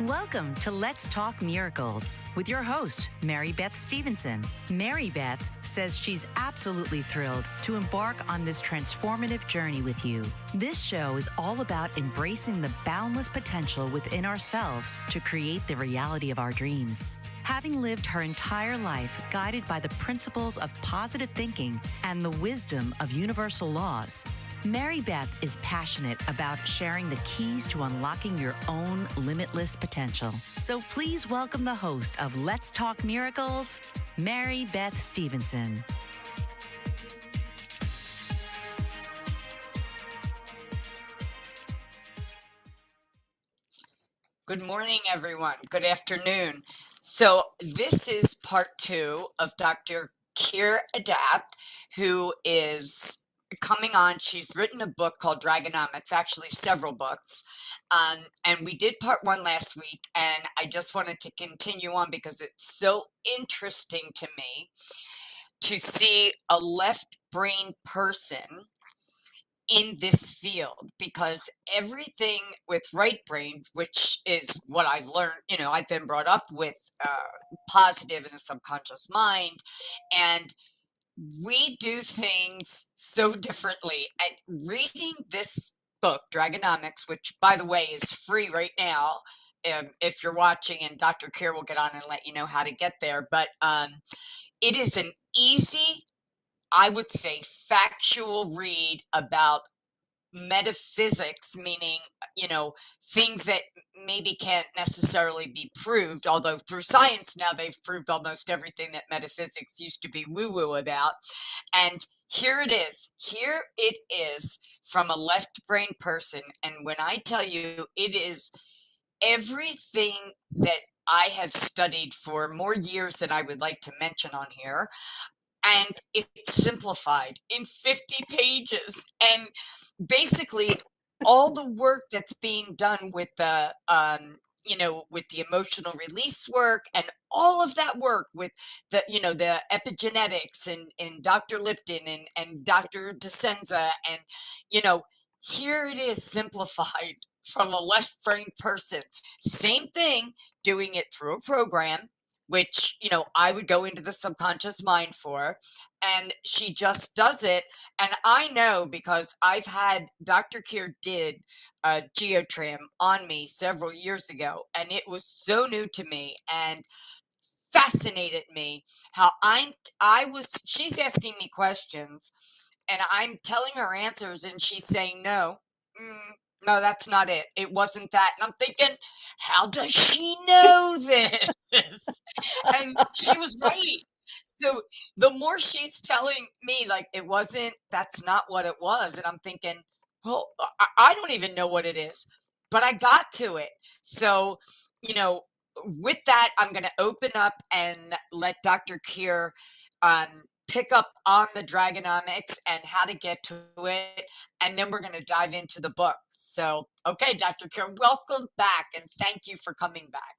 Welcome to Let's Talk Miracles with your host, Mary Beth Stevenson. Mary Beth says she's absolutely thrilled to embark on this transformative journey with you. This show is all about embracing the boundless potential within ourselves to create the reality of our dreams. Having lived her entire life guided by the principles of positive thinking and the wisdom of universal laws, Mary Beth is passionate about sharing the keys to unlocking your own limitless potential. So please welcome the host of Let's Talk Miracles, Mary Beth Stevenson. Good morning, everyone. Good afternoon. So this is part 2 of Dr. Keir Adapt, who is coming on. She's written a book called Dragonomics, actually several books. And we did part 1 last week, and I just wanted to continue on because it's so interesting to me to see a left brain person in this field, because everything with right brain, which is what I've learned, I've been brought up with positive in the subconscious mind, and we do things so differently. And reading this book, Dragonomics, which by the way is free right now, if you're watching, and Dr. Keir will get on and let you know how to get there, but it is an easy, I would say, factual read about metaphysics, meaning, things that maybe can't necessarily be proved, although through science now they've proved almost everything that metaphysics used to be woo-woo about. And here it is. Here it is from a left brain person. And when I tell you, it is everything that I have studied for more years than I would like to mention on here. And it's simplified in 50 pages. And basically, all the work that's being done with the, with the emotional release work, and all of that work with the, the epigenetics and Dr. Lipton and Dr. DeSenza, and, here it is simplified from a left brain person. Same thing, doing it through a program, which, I would go into the subconscious mind for, and she just does it. And I know because I've had Dr. Keir did a geotram on me several years ago, and it was so new to me and fascinated me how she's asking me questions and I'm telling her answers, and she's saying, no, no, that's not it. It wasn't that. And I'm thinking, how does she know this? And she was right. So the more she's telling me, like, that's not what it was. And I'm thinking, well, I don't even know what it is, but I got to it. So, with that, I'm going to open up and let Dr. Keir pick up on the Dragonomics and how to get to it. And then we're going to dive into the book. So, okay, Dr. Keir, welcome back. And thank you for coming back.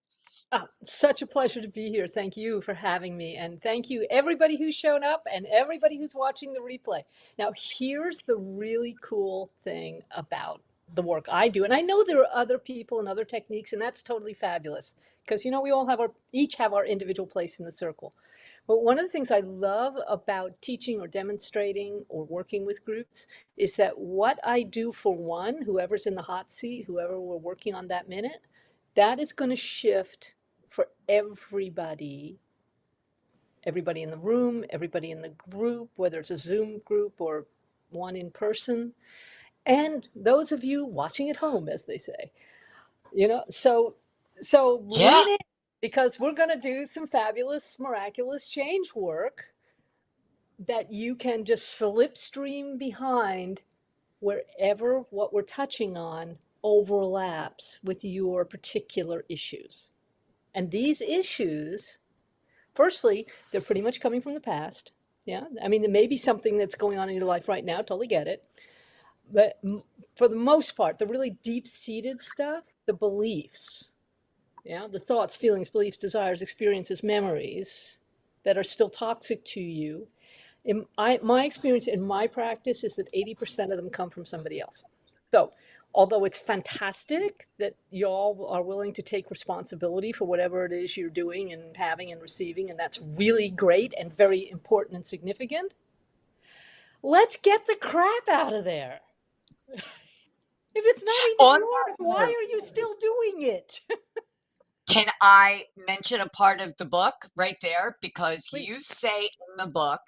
Oh, such a pleasure to be here. Thank you for having me. And thank you, everybody who's shown up and everybody who's watching the replay. Now, here's the really cool thing about the work I do. And I know there are other people and other techniques, and that's totally fabulous because, we all each have our individual place in the circle. But one of the things I love about teaching or demonstrating or working with groups is that what I do for one, whoever's in the hot seat, whoever we're working on that minute, that is going to shift for everybody in the room, everybody in the group, whether it's a Zoom group or one in person, and those of you watching at home, as they say. So lean in, because we're going to do some fabulous, miraculous change work that you can just slipstream behind wherever what we're touching on overlaps with your particular issues. And these issues, firstly, they're pretty much coming from the past. Yeah. I mean, there may be something that's going on in your life right now. Totally get it. But for the most part, the really deep-seated stuff, the beliefs, the thoughts, feelings, beliefs, desires, experiences, memories that are still toxic to you. My experience in my practice is that 80% of them come from somebody else. So although it's fantastic that y'all are willing to take responsibility for whatever it is you're doing and having and receiving, and that's really great and very important and significant, let's get the crap out of there. If it's not On even yours, that why note, are you still doing it? can I mention a part of the book right there? Because Please. you say in the book,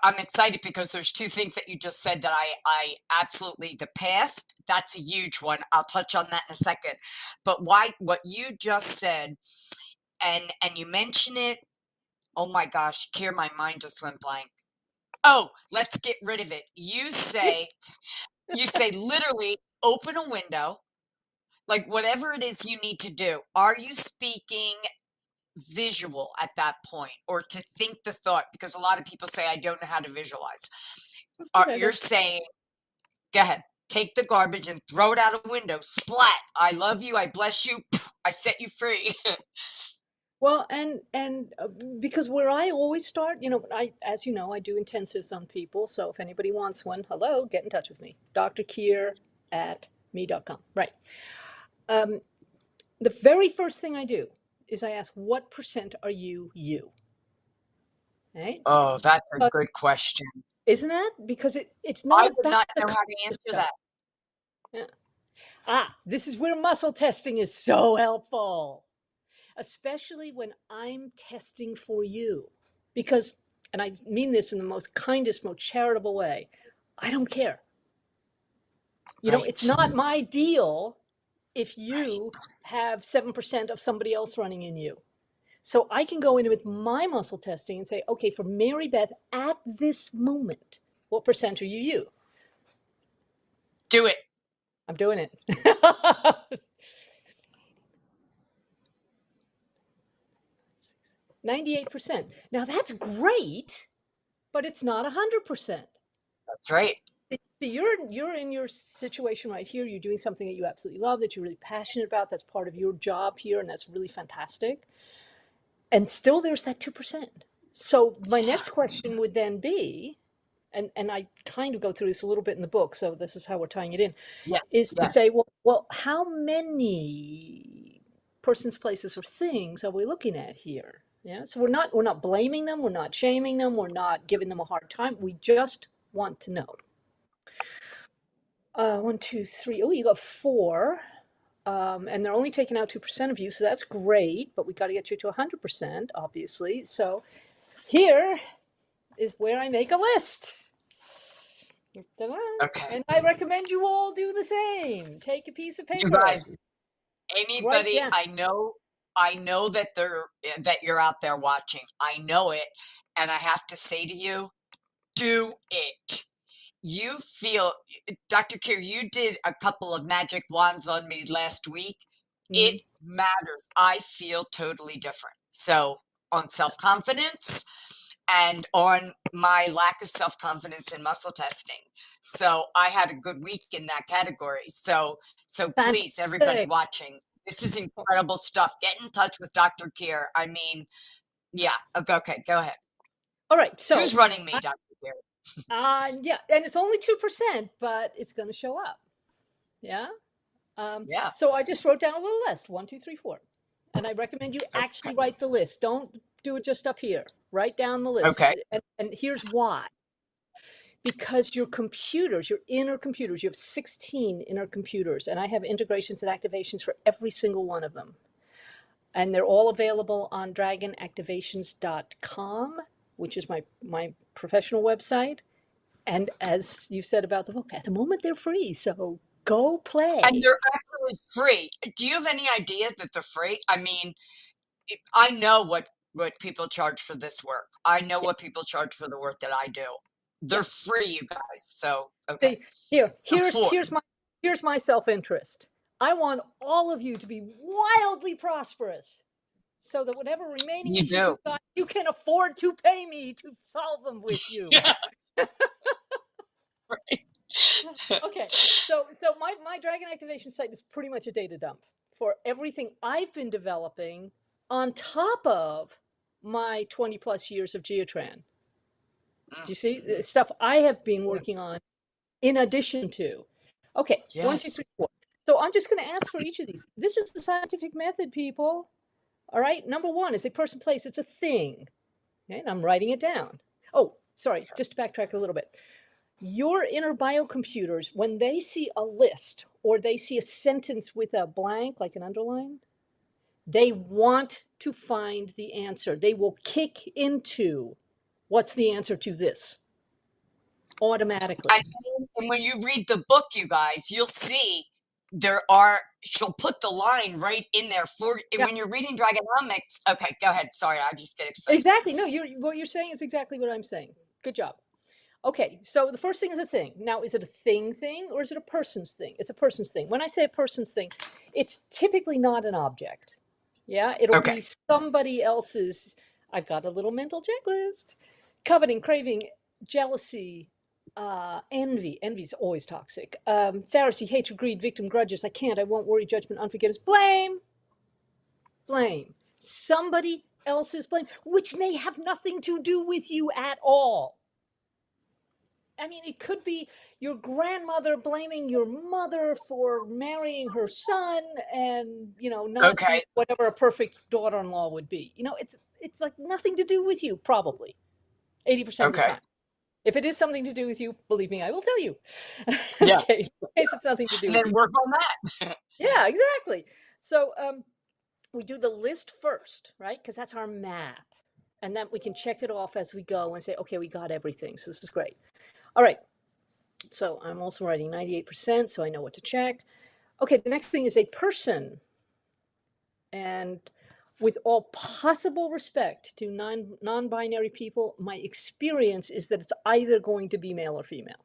I'm excited because there's two things that you just said that I absolutely, the past, that's a huge one. I'll touch on that in a second. But what you just said, and you mention it, oh my gosh, Kier, my mind just went blank. Oh, let's get rid of it. You say literally open a window, like whatever it is you need to do. Are you speaking visual at that point, or to think the thought? Because a lot of people say, I don't know how to visualize. You're saying, go ahead, take the garbage and throw it out a window, splat. I love you, I bless you, I set you free. Well, and because where I always start, as you know, I do intensives on people. So if anybody wants one, hello, get in touch with me. drkier@me.com. Right. The very first thing I do is I ask, what percent are you? Right? Oh, that's a good question. Isn't that? Because it's I not would about not the know how to answer stuff. that. Yeah. This is where muscle testing is so helpful, especially when I'm testing for you. Because, and I mean this in the most kindest, most charitable way, I don't care. It's Right. not my deal if you have 7% of somebody else running in you. So I can go in with my muscle testing and say, okay, for Mary Beth at this moment, what percent are you? Do it. I'm doing it. 98%. Now that's great, but it's not 100%. That's right. So you're in your situation right here. You're doing something that you absolutely love, that you're really passionate about. That's part of your job here, and that's really fantastic. And still there's that 2%. So my next question would then be, and I kind of go through this a little bit in the book, so this is how we're tying it in, Yeah. is to Yeah. say, well, how many persons, places, or things are we looking at here? Yeah. So we're not blaming them, we're not shaming them, we're not giving them a hard time. We just want to know. 1, 2, 3. Oh, you got 4. And they're only taking out 2% of you, so that's great, but we got to get you to 100%, obviously. So here is where I make a list. Ta-da. Okay. And I recommend you all do the same. Take a piece of paper. You guys, anybody, down. I know that you're out there watching. I know it. And I have to say to you, do it. You feel, Dr. Kier, you did a couple of magic wands on me last week. It matters. I feel totally different. So on self-confidence and on my lack of self-confidence in muscle testing. So I had a good week in that category. So please, everybody watching, this is incredible stuff. Get in touch with Dr. Kier. I mean, yeah. Okay, go ahead. All right. So who's running me, Dr. Kier? Yeah, and it's only 2%, but it's going to show up. Yeah. Yeah. So I just wrote down a little list: 1, 2, 3, 4, and I recommend you actually write the list. Don't do it just up here. Write down the list. Okay. And here's why. Because your computers, your inner computers, you have 16 inner computers, and I have integrations and activations for every single one of them. And they're all available on dragonactivations.com, which is my professional website. And as you said about the book, at the moment they're free, so go play. And they're actually free. Do you have any idea that they're free? I mean, I know what people charge for this work. I know what people charge for the work that I do. They're free, you guys. So okay. Here's my self-interest. I want all of you to be wildly prosperous, so that whatever remaining issues you've got, you can afford to pay me to solve them with you. Yeah. Right. Okay, so my Dragon Activation site is pretty much a data dump for everything I've been developing on top of my 20 plus years of Geotran. Do you see the stuff I have been working on in addition to? Okay, one, two, Yes. three, four. So I'm just going to ask for each of these. This is the scientific method, people. All right. Number one is a person, place. It's a thing. Okay, and I'm writing it down. Oh, sorry. Just to backtrack a little bit. Your inner biocomputers, when they see a list or they see a sentence with a blank, like an underline, they want to find the answer. They will kick into what's the answer to this automatically. And when you read the book, you guys, you'll see she'll put the line right in there for, and Yeah. when you're reading Dragonomics, okay, go ahead. Sorry, I just get excited. Exactly. No, what you're saying is exactly what I'm saying. Good job. Okay, so the first thing is a thing. Now, is it a thing or is it a person's thing? It's a person's thing. When I say a person's thing, it's typically not an object. Yeah, it'll Okay. be somebody else's. I've got a little mental checklist. Coveting, craving, jealousy, envy. Envy's always toxic. Pharisee, hatred, greed, victim, grudges. I can't, I won't, worry, judgment, unforgiveness. Blame. Somebody else's blame, which may have nothing to do with you at all. I mean, it could be your grandmother blaming your mother for marrying her son and, not being whatever a perfect daughter-in-law would be. It's like nothing to do with you, probably 80% of the time. If it is something to do with you, believe me, I will tell you. Yeah. Okay, in case it's nothing to do And with then you. work on that. Yeah, exactly. So we do the list first, right? Because that's our map. And then we can check it off as we go and say, okay, we got everything. So this is great. All right. So I'm also writing 98%, so I know what to check. Okay, the next thing is a person. And with all possible respect to non-binary people, my experience is that it's either going to be male or female.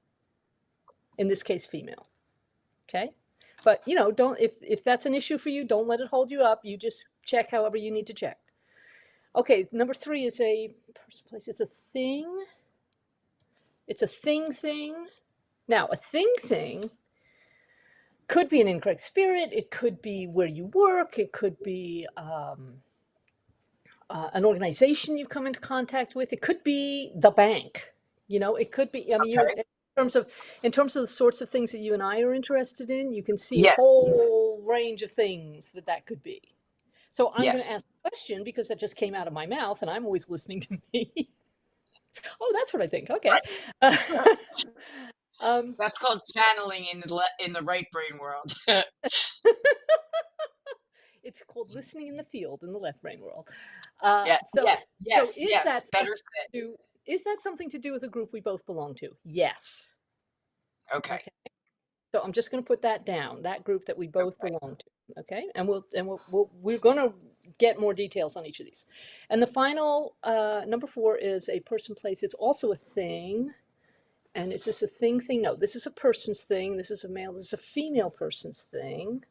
In this case, female. Okay? But, don't, if that's an issue for you, don't let it hold you up. You just check however you need to check. Okay, number 3 is a person, place. It's a thing. It's a thing. Now, a thing could be an incorrect spirit. It could be where you work. It could be an organization you've come into contact with. It could be the bank. It could be. I mean, in terms of the sorts of things that you and I are interested in, you can see a whole range of things that could be. So I'm going to ask a question because that just came out of my mouth, and I'm always listening to me. Oh, that's what I think. Okay. Right. That's called channeling in the right brain world. It's called listening in the field in the left brain world. Yes. Better said. Is that something to do with a group we both belong to? Yes. Okay. So I'm just going to put that down. That group that we both belong to. Okay, and we're going to get more details on each of these. And the final number 4 is a person, place. It's also a thing. And is this a thing? No, this is a person's thing. This is a male. This is a female person's thing.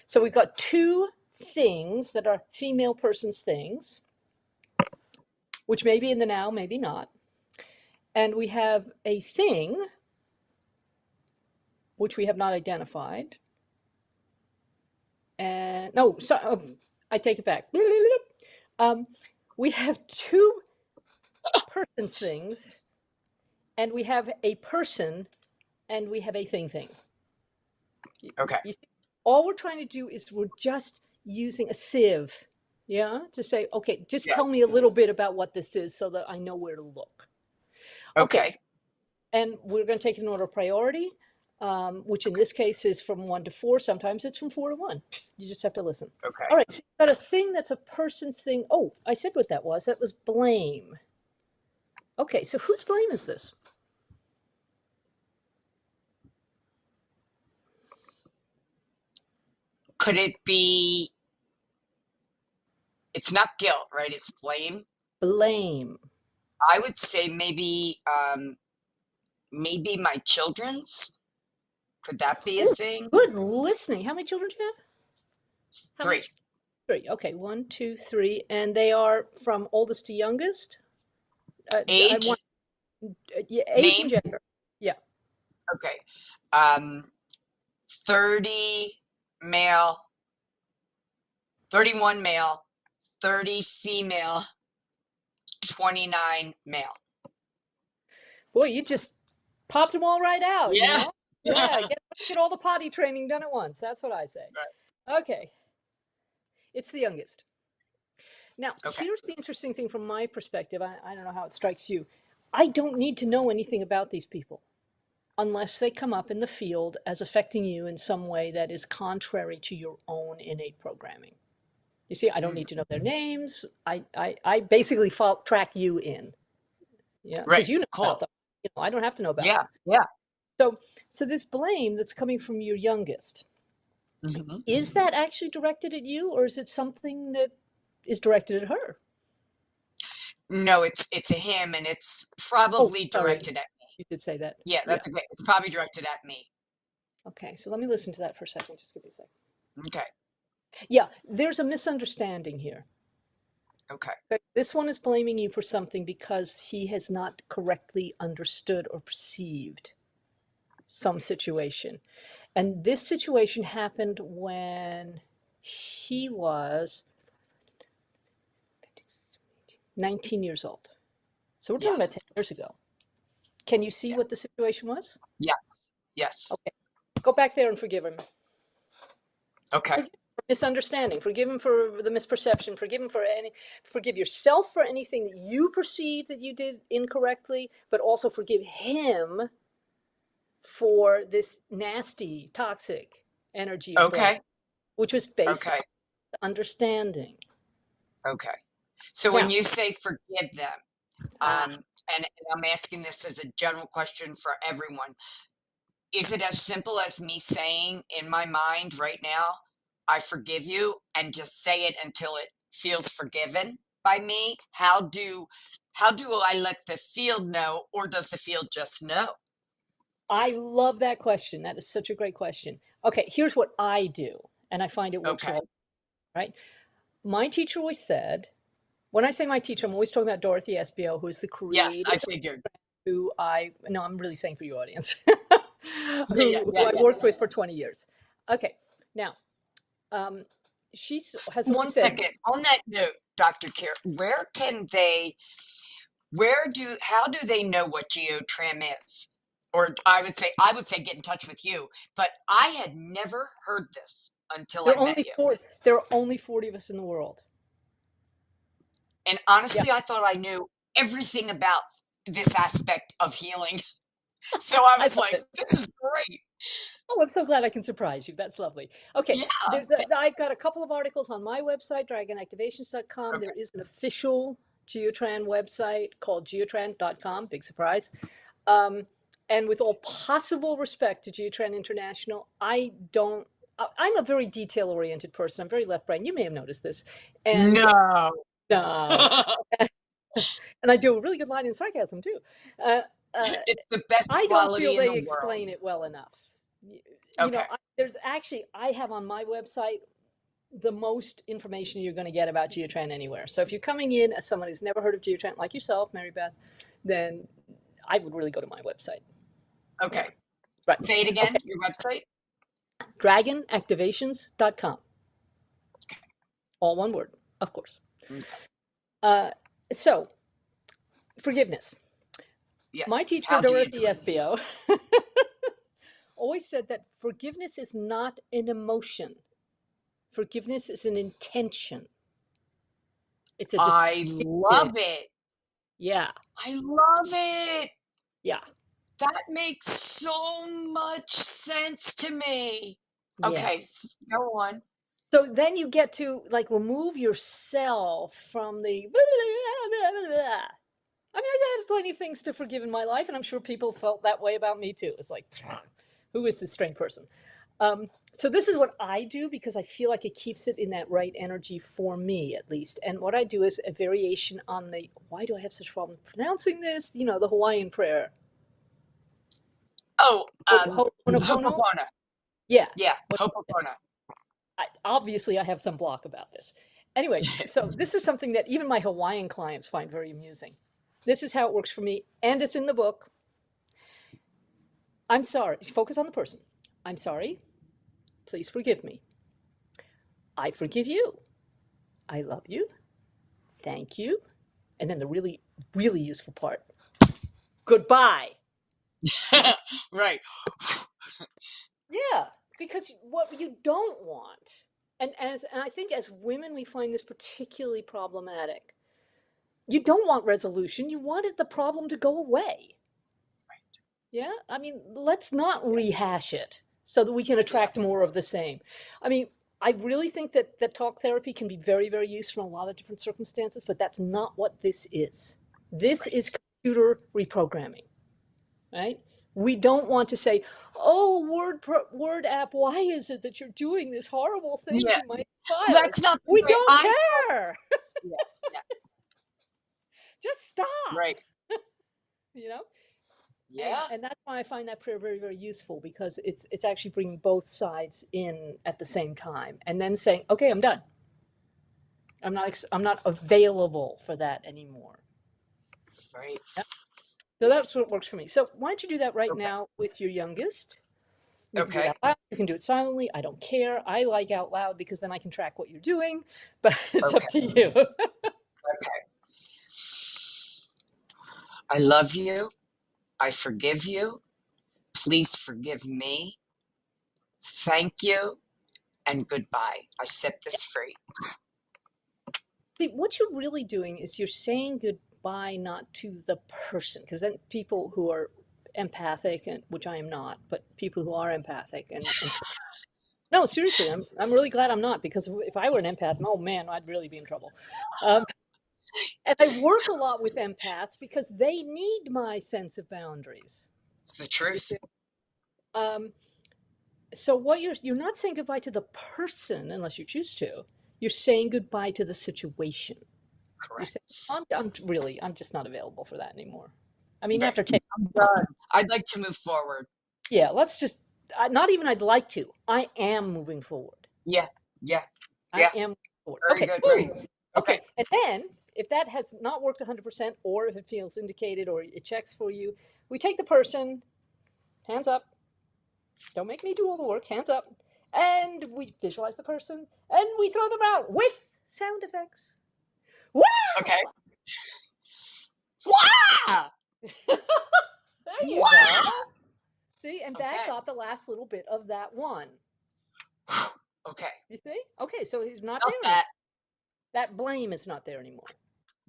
So we've got 2 things that are female person's things, which may be in the now, maybe not. And we have a thing, which we have not identified. And no, sorry, I take it back. We have 2 person's things, and we have a person, and we have a thing. Okay. You see, all we're trying to do is we're just using a sieve, to say, okay, just tell me a little bit about what this is so that I know where to look. Okay. And we're going to take it in order of priority, which in this case is from 1 to 4. Sometimes it's from 4 to 1. You just have to listen. Okay. All right. So you've got a thing that's a person's thing. Oh, I said what that was. That was blame. Okay. So whose blame is this? Could it be? It's not guilt, right? It's blame. Blame. I would say maybe my children's. Could that be a thing? Good listening. How many children do you have? 3. 3. Okay, 1, 2, 3, and they are from oldest to youngest. Age. Age and gender. Yeah. Okay. 30 male, 31 male, 30 female, 29 male. Boy, you just popped them all right out. Yeah. Yeah, get all the potty training done at once. That's what I say. Right. Okay, it's the youngest. Now, Okay. here's the interesting thing from my perspective. I don't know how it strikes you. I don't need to know anything about these people unless they come up in the field as affecting you in some way that is contrary to your own innate programming. You see, I don't need to know their names. I basically track you in, yeah, Right. because you know Cool. about them. I don't have to know about Yeah. them. Yeah. So this blame that's coming from your youngest, Hmm. is that actually directed at you, or is it something that is directed at her? No, it's a him, and it's Oh, probably sorry, directed at me. you did say that. Yeah, Yeah. that's okay. It's probably directed at me. Okay, so let me listen to that for a second. Just give me a second. Okay. Yeah, there's a misunderstanding here. Okay. But this one is blaming you for something because he has not correctly understood or perceived some situation. And this situation happened when he was 19 years old. So we're Yeah. talking about 10 years ago. Can you see Yeah. what the situation was? Yes. Yes. Okay. Go back there and forgive him. Okay. Forgive him for misunderstanding. Forgive him for the misperception. Forgive yourself for anything that you perceive that you did incorrectly, but also forgive him for this nasty, toxic energy of blame, Okay. which was based Okay. on understanding. Okay. So when Now, you say forgive them, ah, and I'm asking this as a general question for everyone, is it as simple as me saying in my mind right now, I forgive you, and just say it until it feels forgiven by me? How do I let the field know, or does the field just know? I love that question. That is such a great question. Okay, here's what I do, and I find it works Okay. well, right? My teacher always said, when I say my teacher, I'm always talking about Dorothy SBO, who is the Yes, creator, I figured. no, I'm really saying for your audience, Yeah, yeah, who yeah, I yeah. worked with for 20 years. Okay, now, um, has always One said, second. On that note, Dr. Care, how do they know what geotram is? Or I would say get in touch with you, but I had never heard this until I met you. there are only 40 of us in the world. And Yeah. honestly, I thought I knew everything about this aspect of healing. So I I was love like, it. this is great. Oh, I'm so glad I can surprise you. That's lovely. Okay, Yeah. I've got a couple of articles on my website, dragonactivations.com. Okay. There is an official Geotran website called geotran.com. Big surprise. Um, and with all possible respect to Geotran International, I'm a very detail-oriented person. I'm very left brain. You may have noticed this. And No. no, and I do a really good line in sarcasm too. Uh, uh, It's the best I don't feel quality in the they world. explain it well enough. Okay. I have on my website the most information you're going to get about Geotran anywhere. So if you're coming in as someone who's never heard of Geotran, like yourself, Mary Beth, then I would really go to my website. Okay. Right. Say it again, Okay. your website. Dragonactivations.com. All one word, of course. Okay. So, forgiveness. Yes. My teacher, How do you do Dorothy it? SBO, always said that forgiveness is not an emotion. Forgiveness is an intention. It's a I decision. love it. Yeah, I love it. yeah, That makes so much sense to me. yeah. Okay, go on. So then you get to like remove yourself from the I mean, I had plenty of things to forgive in my life, and I'm sure people felt that way about me too. It's like, who is this strange person? So this is what I do because I feel like it keeps it in that right energy for me, at least. And what I do is a variation on the, why do I have such a problem pronouncing this? The Hawaiian prayer. Oh, Ho'oponopono? Ho'oponopono. Yeah. Yeah, Ho'oponopono. Obviously, I have some block about this. Anyway, so this is something that even my Hawaiian clients find very amusing. This is how it works for me, and it's in the book. I'm sorry. Focus on the person. I'm sorry. Please forgive me. I forgive you. I love you. Thank you. And then the really, really useful part. Goodbye. Right. Yeah, because what you don't want, and I think as women we find this particularly problematic. You don't want resolution. You wanted the problem to go away. Yeah, I mean, let's not rehash it so that we can Yeah. attract more of the same. I mean, I really think that talk therapy can be very, very useful in a lot of different circumstances, but that's not what this is. This Right. is computer reprogramming, right? We don't want to say, "Oh, Word app, why is it that you're doing this horrible thing Yeah. to my child?" That's not the We way don't I. care. Yeah. Yeah. Just stop, Right. you know? Yeah. And that's why I find that prayer very, very useful because it's actually bringing both sides in at the same time and then saying, "Okay, I'm done. I'm not available for that anymore." Right. Yep. So that's what works for me. So why don't you do that right Okay. now with your youngest? You can do it Okay. out loud. You can do it silently. I don't care. I like out loud because then I can track what you're doing, but it's up Okay. to you. Okay. I love you. I forgive you. Please forgive me. Thank you and goodbye. I set this free. See, what you're really doing is you're saying goodbye not to the person, because then people who are empathic, and which I am not, but people who are empathic and no, seriously, I'm really glad I'm not, because if I were an empath, oh man, I'd really be in trouble. Um, and I work a lot with empaths because they need my sense of boundaries. It's the truth. Um, so what you're not saying goodbye to the person unless you choose to. You're saying goodbye to the situation. You're saying, Correct. I'm just not available for that anymore. I mean, Right. after 10, I'm done. I'd like to move forward. yeah, let's just, not even I'd like to. I am moving forward. Yeah. Yeah. I Yeah. am moving forward. Very Okay, good. boom. Right. Okay. Okay, and then if that has not worked 100%, or if it feels indicated or it checks for you, we take the person, hands up. Don't make me do all the work, hands up. And we visualize the person and we throw them out with sound effects. Wow! Okay. Wow. There you Wow. go. See, and that Okay. got the last little bit of that one. Okay. You see? Okay, so he's not Felt there. that. That blame is not there anymore.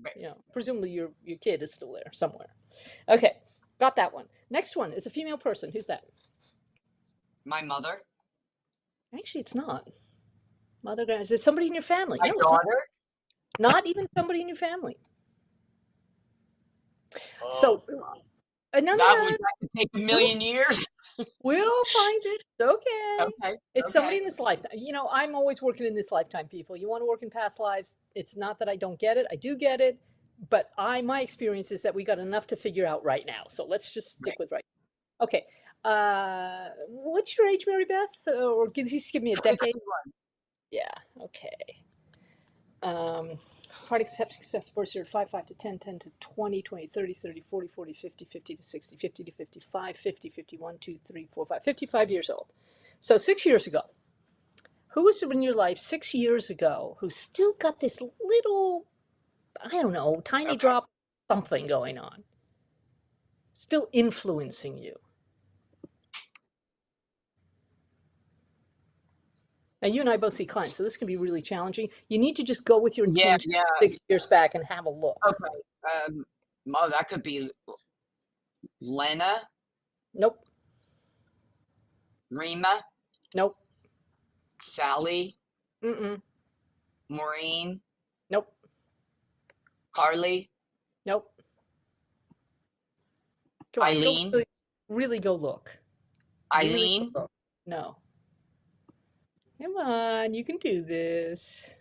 Right. You know, presumably your kid is still there somewhere. Okay, got that one. Next one is a female person. Who's that? My mother. Actually, it's not. Mother, is it somebody in your family? My No, it's not. daughter. Not even somebody in your family. Oh, So, no, that could take a million years. we'll find it. It's okay. Okay. It's somebody Okay. in this lifetime. You know, I'm always working in this lifetime, people. You want to work in past lives. It's not that I don't get it. I do get it. But my experience is that we got enough to figure out right now. So let's just stick Right. with right. Okay. What's your age, Mary Beth? Or just give me a decade. 61. Yeah. Okay. Part accept birth year 5, 5 to 10, 10 to 20, 20, 30, 30, 40, 40, 50, 50 to 60, 50 to 55, 50, 51, 2, 3, 4, 5, 55 years old. So 6 years ago. Who was in your life 6 years ago who still got this little, I don't know, tiny Okay. drop something going on? Still influencing you. Now, you and I both see clients, so this can be really challenging. You need to just go with your Yeah. intuition Yeah. 6 years back and have a look. Okay. Oh, that could be Lena, Nope. Rima, Nope. Sally, Mm-mm. Maureen, Nope. Carly, Nope. Come on, Eileen, go really go look. Really Eileen. go look. No. Come on, you can do this.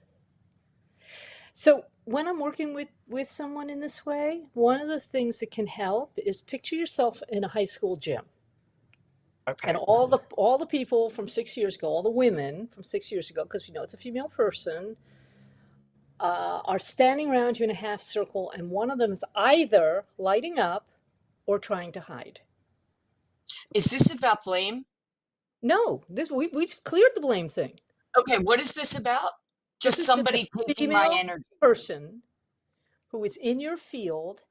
So when I'm working with someone in this way, one of the things that can help is picture yourself in a high school gym. Okay. And all the people from 6 years ago, all the women from 6 years ago, because you know it's a female person, are standing around you in a half circle, and one of them is either lighting up or trying to hide. Is this about blame? No, we've cleared the blame thing. Okay. What is this about? Just This is somebody a taking my female energy. person who is in your field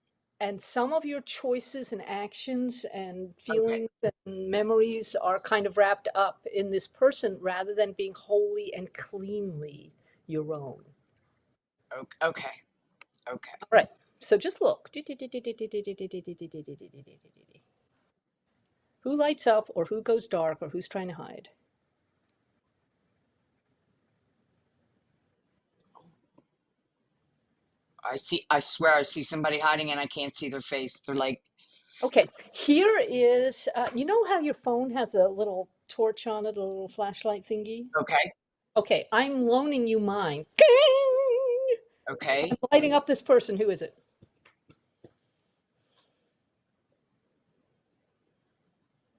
And some of your choices and actions and Okay. feelings and memories are kind of wrapped up in this person rather than being wholly and cleanly your own. Okay. Okay. All right. So just look. Who lights up or who goes dark or who's trying to hide? I swear I see somebody hiding and I can't see their face. They're like, Okay, here is, you know how your phone has a little torch on it, a little flashlight thingy? okay, Okay, I'm loaning you mine. Ding! I'm okay. lighting up this person. Who is it?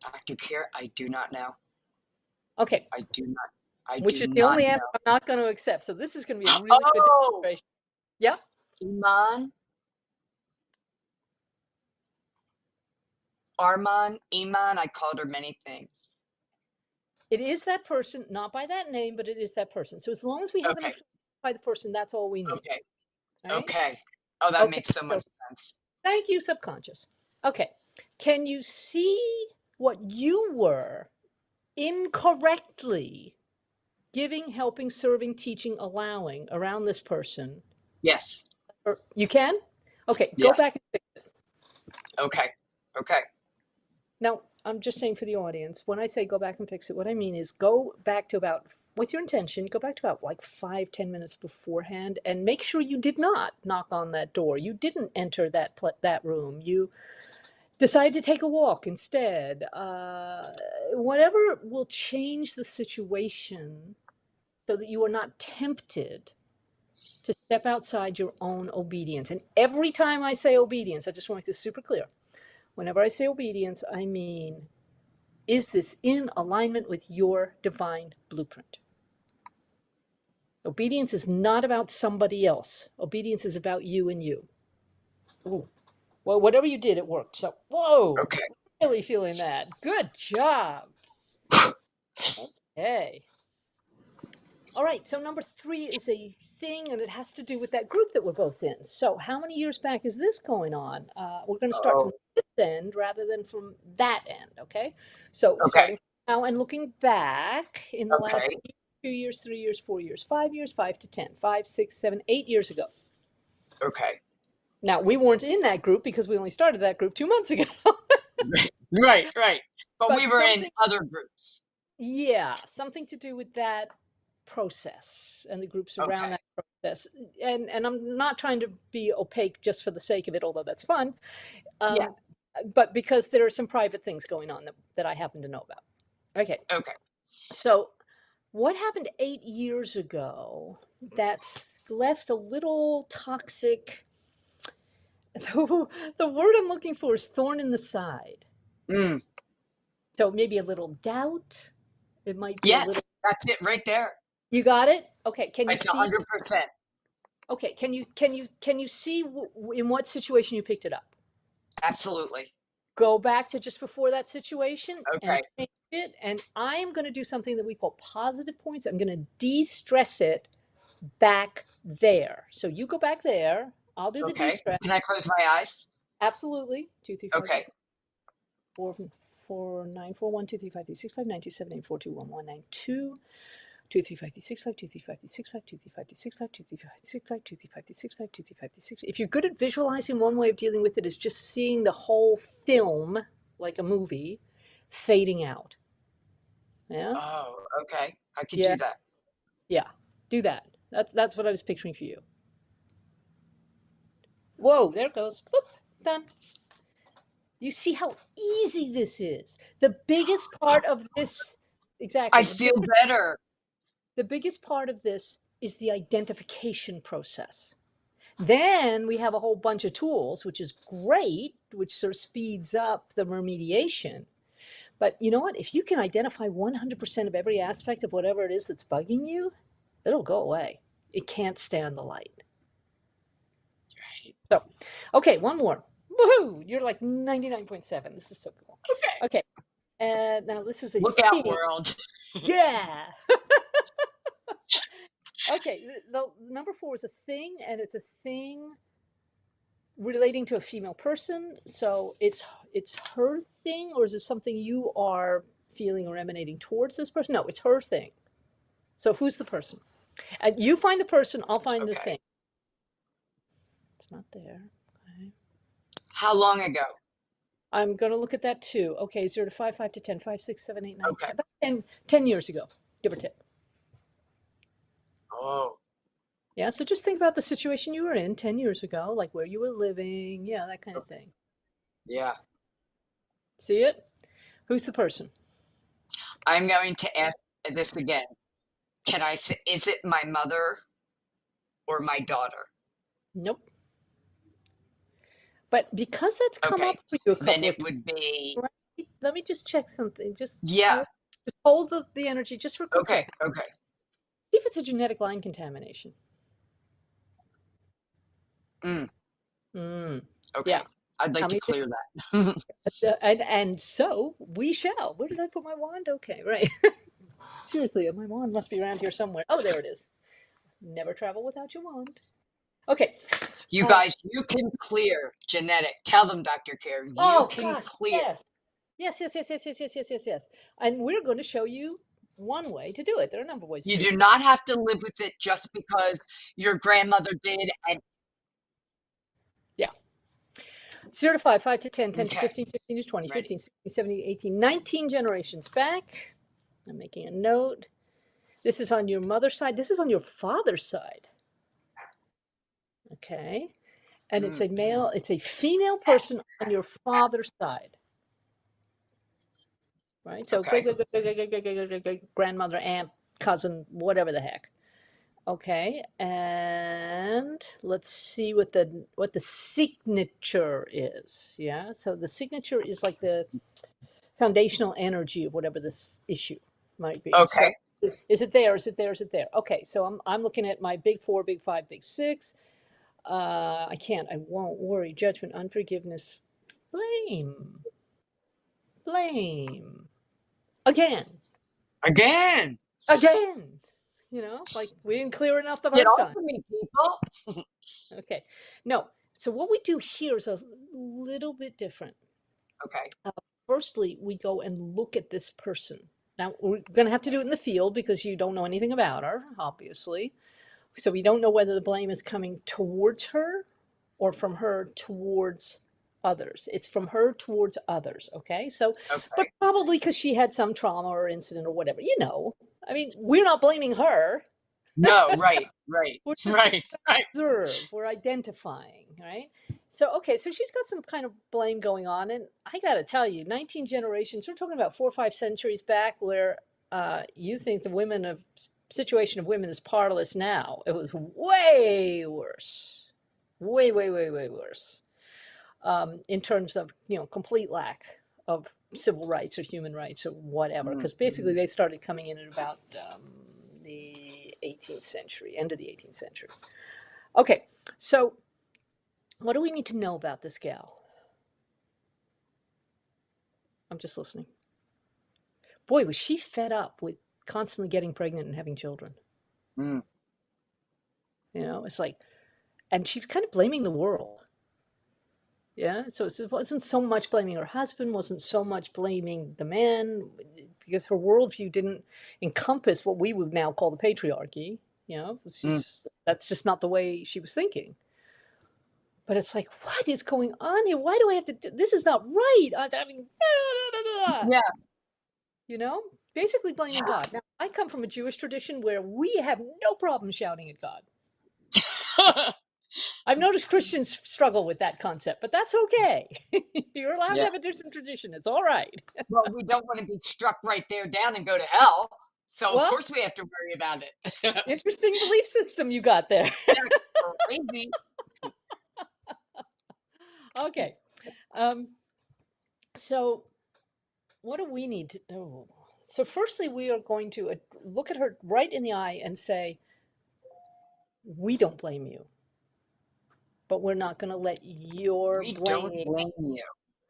Dr. Kier, I do not know. Okay, I do not. I which do is the not only answer know. I'm not going to accept. So this is going to be a really good Oh, demonstration. Yeah, Iman, Arman, Iman. I called her many things. it is that person, not by that name, but it is that person. So as long as we have Okay, enough to identify the person, that's all we need. okay, Right? okay. Oh, that Okay, makes so so much sense. thank you, subconscious. Okay, can you see what you were incorrectly giving, helping, serving, teaching, allowing around this person? Yes, Or you can? Okay, go yes. back and fix it. Okay, okay, Now, I'm just saying for the audience, when I say go back and fix it, what I mean is go back to about, with your intention, go back to about like 5-10 minutes beforehand and make sure you did not knock on that door. You didn't enter that room. You decided to take a walk instead. Whatever will change the situation so that you are not tempted to step outside your own obedience. And every time I say obedience, I just want to make this super clear. Whenever I say obedience, I mean, is this in alignment with your divine blueprint? Obedience is not about somebody else. Obedience is about you and you. Ooh. Well, whatever you did, it worked. So, whoa, okay. really feeling that. Good job. Okay. All right, so number 3 is a thing, and it has to do with that group that we're both in. So how many years back is this going on? We're going to start from Oh, this end rather than from that end, okay? So okay, starting now and looking back in the last okay, 2 years, 3 years, 4 years, 5 years, 5 to 10, 5, 6, 7, 8 years ago. okay. Now, we weren't in that group because we only started that group 2 months ago. Right, right. But we But were in something, other groups. yeah, something to do with that process and the groups around Okay, that process. And I'm not trying to be opaque just for the sake of it, although that's fun. yeah, Um, but because there are some private things going on that I happen to know about. Okay, okay. so what happened 8 years ago that's left a little toxic? The word I'm looking for is thorn in the side. Mm, So maybe a little doubt. It might be a yes, little. that's it right there. You got it? Okay. Can you It's see? 100%. Okay. Can you see in what situation you picked it up? Absolutely. Go back to just before that situation and Okay, change it. And I'm going to do something that we call positive points. I'm going to de-stress it back there. So you go back there. I'll do the okay. de-stress. Can I close my eyes? Absolutely. 2, 3, 5, Okay, 6, 4, 4, 9, 4, 1, 2, 3, 5, 6, 5, 9, 2, 7, 8, 4, 2, 1, 1, 9, 2. 2, 3, 5, 6, 5, 2, 3, 5, 6, 5, 2, 3, 5, 6, 5, 2, 3, 5, 6, 5, 2, 3, 5, 6, 5, 2, 3, 5, 6. If you're good at visualizing, one way of dealing with it is just seeing the whole film, like a movie, fading out. Yeah? oh, okay. I could Yeah. do that. Yeah. Do that. That's what I was picturing for you. Whoa, there it goes. Boop, done. You see how easy this is. The biggest part of this, I exactly, feel better. the biggest part of this is the identification process. Then we have a whole bunch of tools, which is great, which sort of speeds up the remediation. But you know what? If you can identify 100% of every aspect of whatever it is that's bugging you, it'll go away. It can't stand the light. So, okay, one more. Woohoo! You're like 99.7. This is so cool. Okay. Okay, and now this is a Look out, thing. world. Yeah. Okay, the number 4 is a thing, and it's a thing relating to a female person, so it's her thing, or is it something you are feeling or emanating towards this person? No, it's her thing. So who's the person? And you find the person, I'll find the Okay. thing. It's not there. Okay. How long ago? I'm going to look at that too. Okay, 0 to 5, 5 to 10, 5, 6, 7, 8, 9, Okay. 10. About 10 years ago, give or take. Oh, Yeah, so just think about the situation you were in 10 years ago, like where you were living, yeah, that kind of thing. yeah. See it? Who's the person? I'm going to ask this again. Can I say, is it my mother or my daughter? Nope. But because that's come Okay. up for you a Then couple it of would be, times, right? Let me just check something. yeah. Just hold the energy just for a quick Okay. second. Okay. See if it's a genetic line contamination. Mm, okay. Yeah. I'd like How to many clear that. and so we shall. Where did I put my wand? Okay, right. Seriously, my wand must be around here somewhere. Oh, there it is. Never travel without your wand. Okay. You guys, you can clear genetic. Tell them, Dr. Care, you Oh can gosh, clear. yes. Yes. And we're going to show you one way to do it. There are a number of ways You to do do it. not have to live with it just because your grandmother did. And Yeah. 0 to 5, 5 to 10, 10 to okay, 15, 15 to 20, ready. 15, 16, 17, 18, 19 generations back. I'm making a note. This is on your mother's side. This is on your father's side. Okay. And it's a male, it's a female person on your father's side. Right? So Okay. grandmother, aunt, cousin, whatever the heck. Okay. And let's see what the signature is. Yeah. So the signature is like the foundational energy of whatever this issue might be. So Okay. is it there? Is it there? Is it there? Okay. So I'm looking at my big 4, big 5, big 6. I can't, I won't worry, judgment, unforgiveness, blame, again, Again. you know, like we didn't clear enough the Get first off time. of me, people. Okay. No. So what we do here is a little bit different. Okay. Firstly, we go and look at this person. Now, we're going to have to do it in the field because you don't know anything about her, obviously. So we don't know whether the blame is coming towards her or from her towards others. It's from her towards others, okay? So, but Okay. probably because she had some trauma or incident or whatever, you know. I mean, we're not blaming her. No, right, right, We're just right, right. observe, we're identifying, right? So, okay, so she's got some kind of blame going on. And I got to tell you, 19 generations, we're talking about 4 or 5 centuries back where you think the situation of women is parlous now. It was way worse, way worse in terms of, complete lack of civil rights or human rights or whatever. Because basically they started coming in at about the 18th century, end of the 18th century. Okay, so what do we need to know about this gal? I'm just listening. Boy, was she fed up with constantly getting pregnant and having children. Mm. It's like, and she's kind of blaming the world. Yeah, so it wasn't so much blaming her husband, wasn't so much blaming the man, because her worldview didn't encompass what we would now call the patriarchy. That's just not the way she was thinking. But it's like, what is going on here? Why do I have to? This is not right. I mean, Yeah. Basically blaming God. Now, I come from a Jewish tradition where we have no problem shouting at God. I've noticed Christians struggle with that concept, but that's okay. You're allowed to have a different tradition. It's all right. Well, we don't want to be struck right there down and go to hell. So, of course, we have to worry about it. Interesting belief system you got there. Crazy. Okay. So what do we need to do? So firstly, we are going to look at her right in the eye and say, we don't blame you, but we're not going to let your We don't blame you.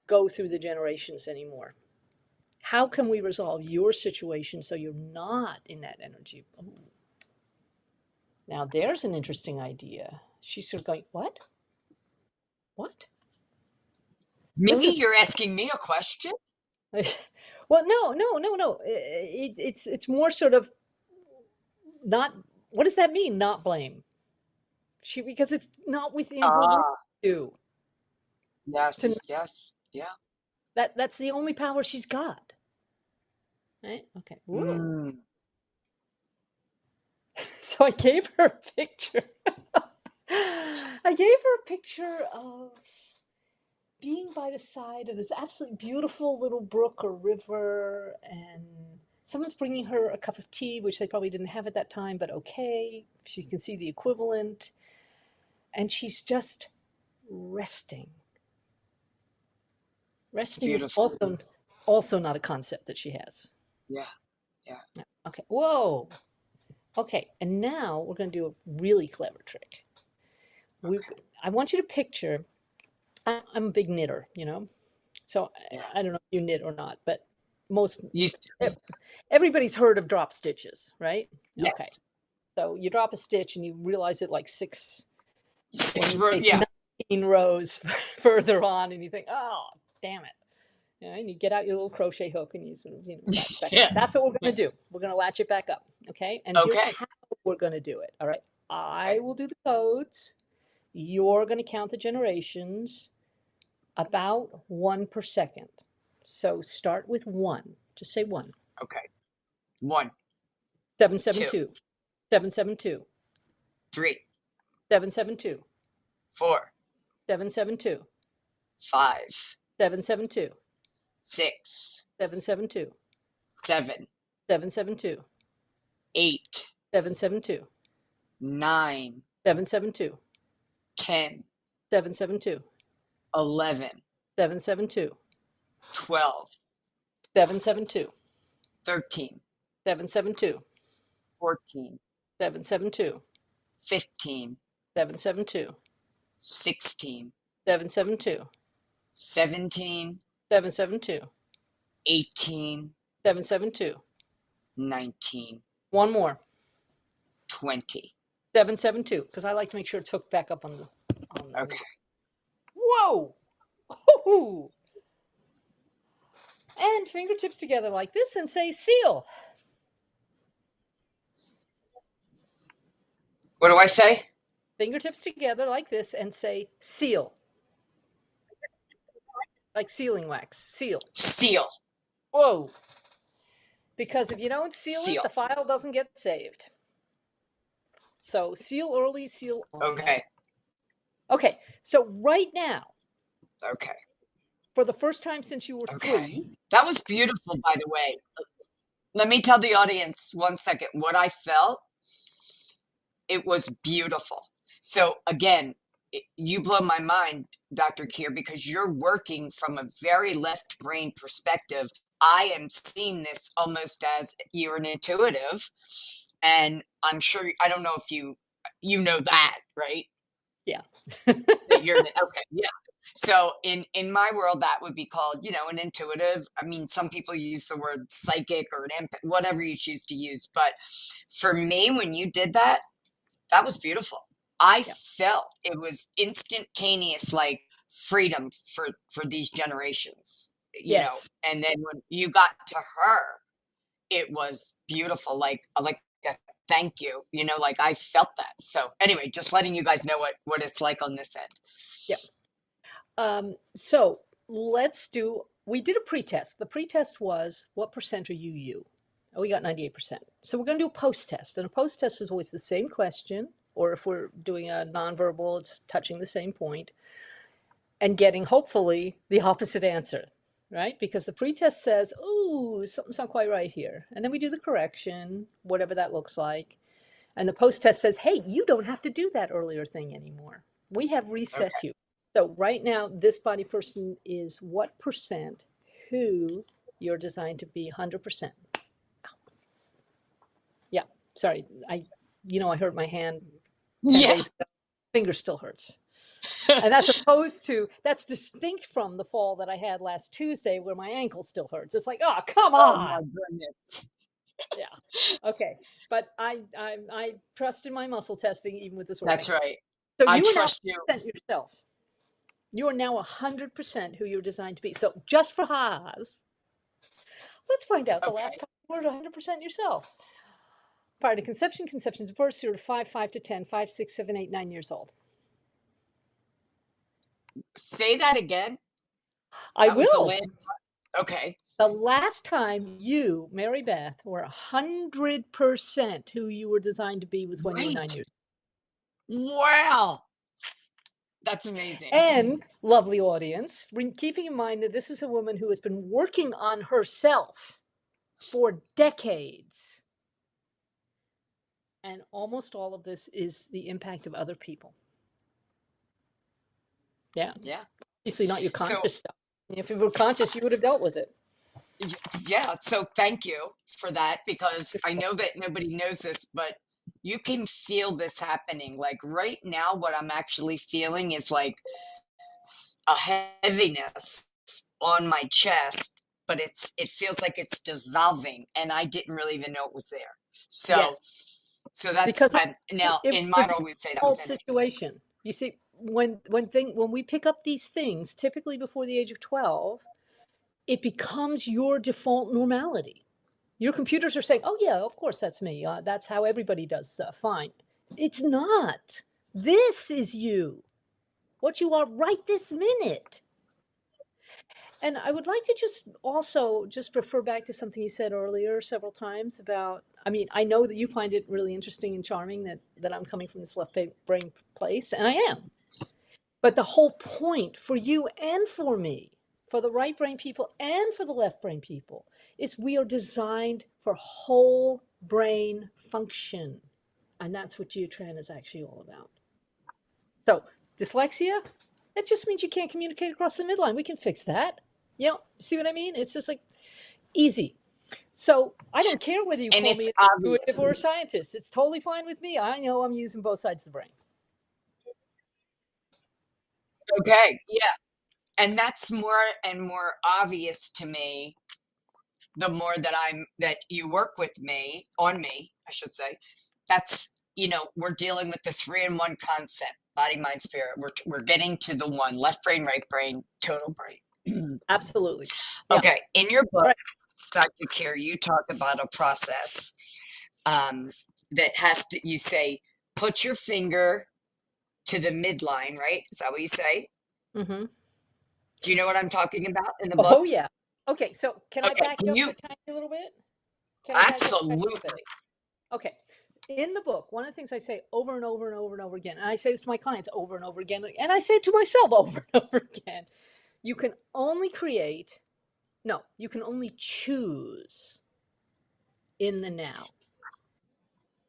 go through the generations anymore. How can we resolve your situation so you're not in that energy? Ooh. Now there's an interesting idea. She's sort of going, what? What? Me? You're asking me a question? Well, no. It's more sort of not. What does that mean? Not blame. Because it's not within her world Ah, to do. To yes, yeah. that's the only power she's got. Right? Okay. Whoa. Mm, So I gave her a picture. I gave her a picture of being by the side of this absolutely beautiful little brook or river, and someone's bringing her a cup of tea, which they probably didn't have at that time, but okay, she can see the equivalent. And she's just resting. it's Resting is beautiful. also not a concept that she has. Yeah. Yeah. Okay. Whoa. Okay. And now we're going to do a really clever trick. Okay. I want you to picture. I'm a big knitter, so Yeah. I don't know if you knit or not, but most Used to. everybody's heard of drop stitches, right? Yes. Okay. So you drop a stitch and you realize it like Yeah. 19 rows further on, and you think, oh, damn it. And you get out your little crochet hook and you sort of, latch back Yeah. up. That's what we're going to do. We're going to latch it back up. Okay. And here's Okay. how we're going to do it. All right. I will do the codes. You're going to count the generations about 1 per second. So start with 1. Just say 1. Okay. 1, 772. 772. 3, 772. 4, 772. 5, 772. 6, 772. 7, 772. 8, 772. 9, 772. 10, 772. 11, 772. 12, 772. 13, 772. 14, 772. 15, 772. 16, 772. 17, 772. 18, 772. 19, One more. 20. 772, because I like to make sure it's hooked back up on the Okay. Whoa! Ooh. And fingertips together like this and say seal. What do I say? Fingertips together like this and say seal. Like sealing wax. Seal. Seal. Whoa. Because if you don't seal Seal. it, the file doesn't get saved. So seal early, seal often. Okay. Okay, so right now, Okay. for the first time since you were 3. That was beautiful, by the way. Let me tell the audience 1 second what I felt. It was beautiful. So again, you blow my mind, Dr. Keir, because you're working from a very left brain perspective. I am seeing this almost as you're an intuitive, and I'm sure, I don't know if you know that, right? Yeah. That you're okay, yeah. So in my world, that would be called, an intuitive. I mean, some people use the word psychic or an empath, whatever you choose to use. But for me, when you did that, that was beautiful. I felt it was instantaneous, like freedom for these generations, Yes. And then when you got to her, it was beautiful, like a thank you, like I felt that. So anyway, just letting you guys know what it's like on this end. Yeah. So we did a pretest. The pretest was, what percent are you? We got 98%. So we're going to do a post-test. And a post-test is always the same question, or if we're doing a nonverbal, it's touching the same point and getting, hopefully, the opposite answer, right? Because the pretest says, oh, something's not quite right here. And then we do the correction, whatever that looks like. And the post-test says, hey, you don't have to do that earlier thing anymore. We have reset you. So right now, this body person is what percent who you're designed to be 100%. Yeah, sorry. I hurt my hand 10 days ago. Finger still hurts. And that's distinct from the fall that I had last Tuesday where my ankle still hurts. It's like, oh, come on. Oh my goodness. Yeah. Okay. But I trust in my muscle testing even with this. That's right. So I you trust you. yourself. You are now 100% who you're designed to be. So just for ha's, let's find out the last Okay. time you were 100% yourself. Prior to conception, conception to birth, 0 to 5, 5 to 10, 5, 6, 7, 8, 9 years old. Say that again. I That was the will. last. Okay. The last time you, Mary Beth, were 100% who you were designed to be was when you were 9 Right. years Wow. That's amazing. old. And, lovely audience, keeping in mind that this is a woman who has been working on herself for decades. And almost all of this is the impact of other people. Yeah. Yeah. Obviously not your So, conscious stuff. If you were conscious, you would have dealt with it. yeah. So thank you for that, because I know that nobody knows this, but you can feel this happening. Like right now, what I'm actually feeling is like a heaviness on my chest, but it feels like it's dissolving, and I didn't really even know it was there. So, Yes. so that's Because now it in was my a role, we'd say that was difficult in it. situation. You see, when we pick up these things, typically before the age of 12, it becomes your default normality. Your computers are saying, "Oh yeah, of course that's me. That's how everybody does stuff. Fine." It's not. This is you. What you are right this minute. And I would like to just also just refer back to something you said earlier several times about, I mean, I know that you find it really interesting and charming that I'm coming from this left brain place, and I am. But the whole point for you and for me, for the right brain people and for the left brain people, is we are designed for whole brain function. And that's what Geotran is actually all about. So, dyslexia, that just means you can't communicate across the midline. We can fix that. You know, see what I mean? It's just like easy. So I don't care whether you And call it's me an obvious. intuitive or a scientist. It's totally fine with me. I know I'm using both sides of the brain. Okay. Yeah. And that's more and more obvious to me the more that you work with me, on me, I should say. That's, we're dealing with the 3-in-1 concept: body, mind, spirit. We're getting to the one: left brain, right brain, total brain. Absolutely. Yeah. Okay. In your book, Right. Dr. Kier, you talk about a process that has to, you say, put your finger to the midline, right? Is that what you say? Mm-hmm. Do you know what I'm talking about in the book? Oh, yeah. Okay. So can I Okay. back you Can up you? a tiny little bit? Can I back you up a tiny little bit? Absolutely. Okay. In the book, one of the things I say over and over and over and over again, and I say this to my clients over and over again, and I say it to myself over and over again, you can only create, no, you can only choose in the now.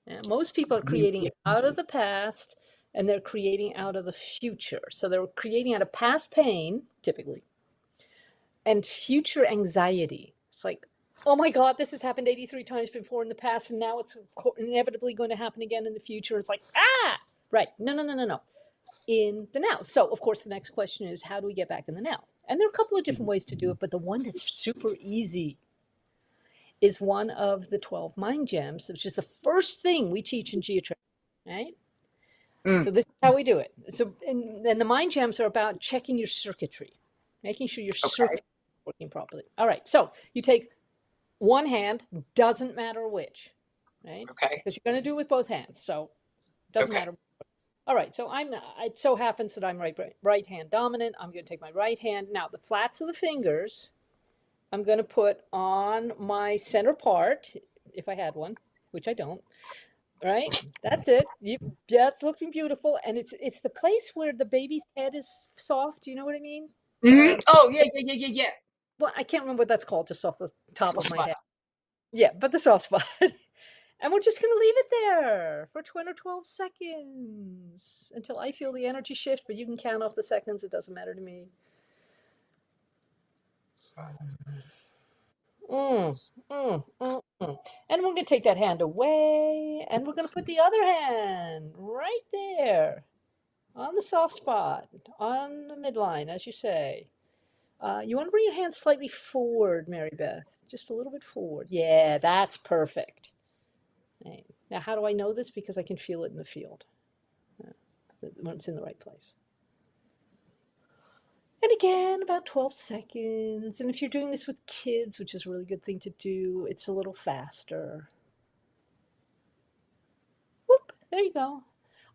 And most people are creating out of the past and they're creating out of the future. So they're creating out of past pain, typically, and future anxiety. It's like, oh my God, this has happened 83 times before in the past, and now it's inevitably going to happen again in the future. It's like, right. No, no, no, no, no. In the now. So, of course, the next question is, how do we get back in the now? And there are a couple of different ways to do it, but the one that's super easy is one of the 12 mind gems, which is the first thing we teach in Geotraining, right? Mm, So this is how we do it. So, and the mind gems are about checking your circuitry, making sure your okay. circuit is working properly. All right. So you take one hand, doesn't matter which, right? Okay. Because you're going to do it with both hands. So doesn't Okay. matter. All right. So it so happens that I'm right hand dominant. I'm going to take my right hand. Now the flats of the fingers, I'm going to put on my center part, if I had one, which I don't. Right? That's it. That's looking beautiful, and it's the place where the baby's head is soft. You know what I mean? Oh, yeah, yeah, yeah, yeah, yeah. Well, I can't remember what that's called, just off the top Soft of my spot. head. Yeah, but the soft spot. And we're just gonna leave it there for 10 or 12 seconds until I feel the energy shift. But you can count off the seconds; it doesn't matter to me. Mm, mm. And we're going to take that hand away, and we're going to put the other hand right there on the soft spot, on the midline, as you say. You want to bring your hand slightly forward, Mary Beth, just a little bit forward. Yeah, that's perfect. Right. Now, how do I know this? Because I can feel it in the field when it's in the right place. And again, about 12 seconds. And if you're doing this with kids, which is a really good thing to do, it's a little faster. Whoop, there you go.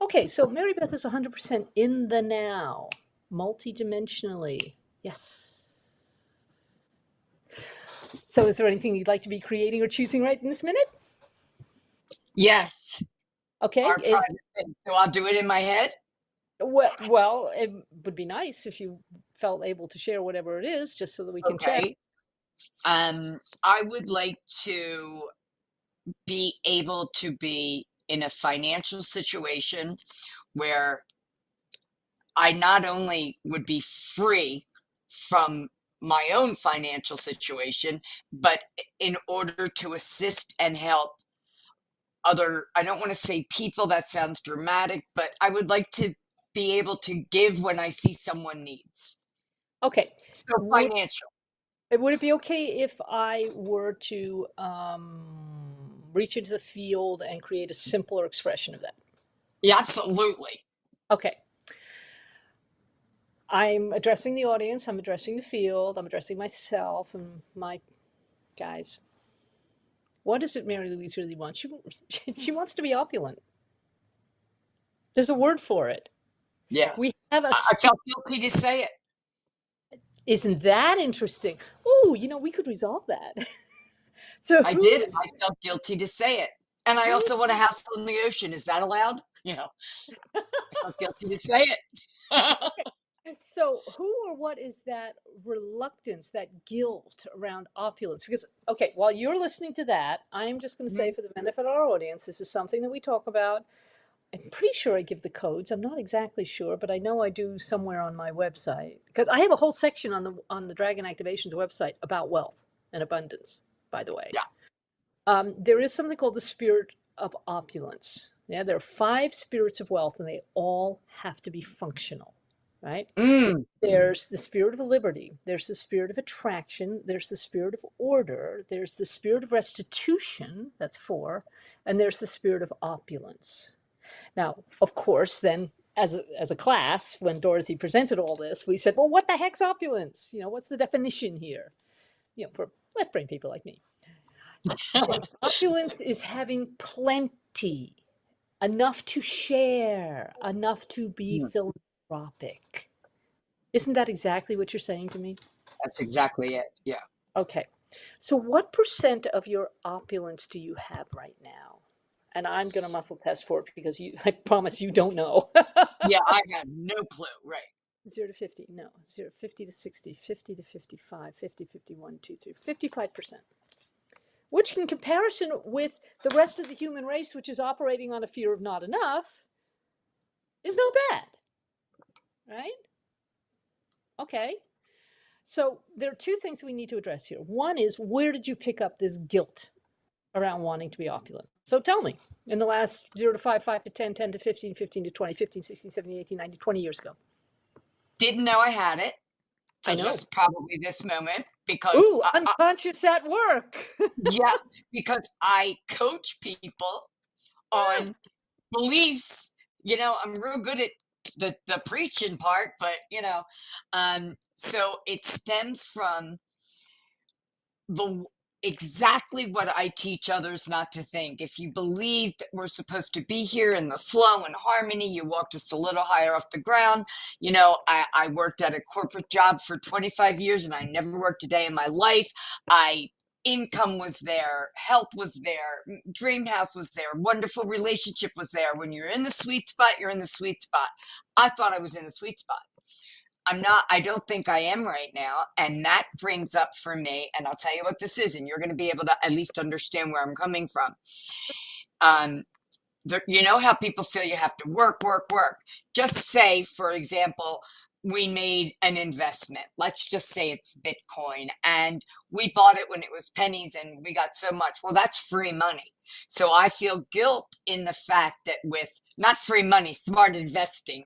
Okay, so Mary Beth is 100% in the now, multidimensionally. Yes. So is there anything you'd like to be creating or choosing right in this minute? Yes, Okay, our private thing. So I'll do it in my head. well, it would be nice if you felt able to share whatever it is, just so that we can check. Okay. I would like to be able to be in a financial situation where I not only would be free from my own financial situation, but in order to assist and help other, I don't want to say people, that sounds dramatic, but I would like to be able to give when I see someone needs. Okay. So financial. Would it be okay if I were to reach into the field and create a simpler expression of that? Yeah, absolutely. Okay. I'm addressing the audience, I'm addressing the field, I'm addressing myself and my guys. What is it Mary Louise really wants? She wants to be opulent. There's a word for it. Yeah. We have a. I felt guilty to say it. Isn't that interesting? Oh, we could resolve that. So I did. I felt guilty to say it. And I also want a house on the ocean. Is that allowed? I felt guilty to say it. So who or what is that reluctance, that guilt around opulence? Because, okay, while you're listening to that, I'm just going to say, for the benefit of our audience, this is something that we talk about. I'm pretty sure I give the codes. I'm not exactly sure, but I know I do somewhere on my website, because I have a whole section on the Dragon Activations website about wealth and abundance, by the way. Yeah. There is something called the spirit of opulence. Yeah, there are 5 spirits of wealth, and they all have to be functional, right? There's the spirit of liberty, there's the spirit of attraction, there's the spirit of order, there's the spirit of restitution, that's 4, and there's the spirit of opulence. Now, of course, then as a class, when Dorothy presented all this, we said, well, what the heck's opulence? What's the definition here? For left brain people like me. Opulence is having plenty, enough to share, enough to be philanthropic. Isn't that exactly what you're saying to me? That's exactly it. Yeah. Okay. So what % of your opulence do you have right now? And I'm going to muscle test for it because I promise you don't know. Yeah, I have no clue. Right. 0 to 50. No. 50 to 60, 50 to 55, 50, 51, 2, 3, 55%. Which in comparison with the rest of the human race, which is operating on a fear of not enough, is not bad. Right? Okay. So there are 2 things we need to address here. One is, where did you pick up this guilt around wanting to be opulent? So tell me, in the last 0 to 5, 5 to 10, 10 to 15, 15 to 20, 15, 16, 17, 18, 19, 20 years ago. Didn't know I had it. I know. Just probably this moment because. Ooh, unconscious at work. Yeah, because I coach people on beliefs. I'm real good at the preaching part, but so it stems from exactly what I teach others not to think. If you believe that we're supposed to be here in the flow and harmony, you walk just a little higher off the ground. I worked at a corporate job for 25 years and I never worked a day in my life. Income was there, health was there, dream house was there, wonderful relationship was there. When you're in the sweet spot, you're in the sweet spot. I thought I was in the sweet spot. I'm not, I don't think I am right now. And that brings up for me, and I'll tell you what this is, and you're going to be able to at least understand where I'm coming from. You know how people feel you have to work, work, work. Just say, for example, we made an investment. Let's just say it's Bitcoin, and we bought it when it was pennies and we got so much. Well, that's free money. So I feel guilt in the fact that with not free money, smart investing,